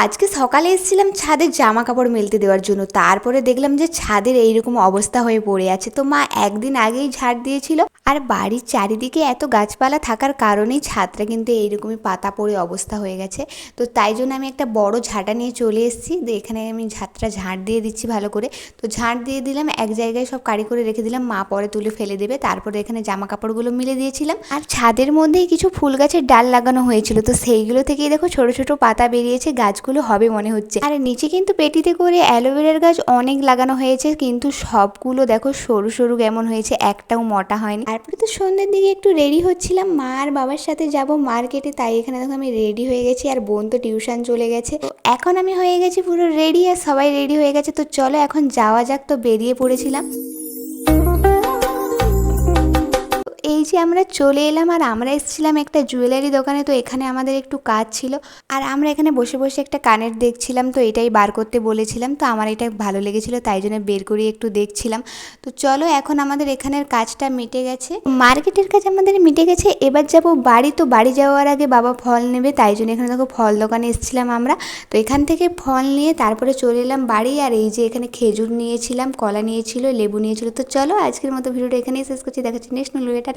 আজকে সকালে এসেছিলাম ছাদের জামা কাপড় মেলতে দেওয়ার জন্য, তারপরে দেখলাম যে ছাদের এইরকম অবস্থা হয়ে পড়ে আছে। তো মা একদিন আগেই ঝাড় দিয়েছিল, আর বাড়ির চারিদিকে এত গাছপালা থাকার কারণেই ছাদটা কিন্তু এইরকমই পাতা পড়ে অবস্থা হয়ে গেছে। তো তাই জন্য আমি একটা বড় ঝাঁটা নিয়ে চলে এসেছি। এখানে আমি ছাদটা ঝাড় দিয়ে দিচ্ছি ভালো করে। তো ঝাড় দিয়ে দিলাম, এক জায়গায় সব কাড়ি করে রেখে দিলাম, মা পরে তুলে ফেলে দেবে। তারপরে এখানে জামা কাপড়গুলো মিলে দিয়েছিলাম, আর ছাদের মধ্যেই কিছু ফুল গাছের ডাল লাগানো হয়েছিল। তো সেইগুলো থেকেই দেখো ছোট ছোট পাতা বেরিয়েছে, গাছগুলো হবে মনে হচ্ছে। আর নিচে কিন্তু পেটিতে করে অ্যালোভেরার গাছ অনেক লাগানো হয়েছে, কিন্তু সবগুলো দেখো সরু সরু কেমন হয়েছে, একটাও মোটা হয়নি। তারপরে তো সন্ধ্যের দিকে একটু রেডি হচ্ছিলাম, মা আর বাবার সাথে যাব মার্কেটে। তাই এখানে দেখো আমি রেডি হয়ে গেছি, আর বোন তো টিউশন চলে গেছে। তো এখন আমি হয়ে গেছি পুরো রেডি, আর সবাই রেডি হয়ে গেছে। তো চলো এখন যাওয়া যাক। তো বেরিয়ে পড়েছিলাম। এই যে আমরা চলে এলাম, আর আমরা এসেছিলাম একটা জুয়েলারি দোকানে। তো এখানে আমাদের একটু কাজ ছিল, আর আমরা এখানে বসে বসে একটা কানের দেখছিলাম। তো এটাই বার করতে বলেছিলাম, তো আমার এটা ভালো লেগেছিল, তাই জন্য বের করে একটু দেখছিলাম। তো চলো এখন আমাদের এখানের কাজটা মিটে গেছে, মার্কেটের কাজ আমাদের মিটে গেছে। এবার যাব বাড়ি। তো বাড়ি যাওয়ার আগে বাবা ফল নেবে, তাই জন্য এখানে দেখো ফল দোকানে এসেছিলাম আমরা। তো এখান থেকে ফল নিয়ে তারপরে চলে এলাম বাড়ি। আর এই যে এখানে খেজুর নিয়েছিলাম, কলা নিয়েছিল, লেবু নিয়েছিল। তো চলো আজকের মতো ভিডিওটা এখানেই শেষ করছি। দেখাচ্ছি নেক্সট ভিডিওটা।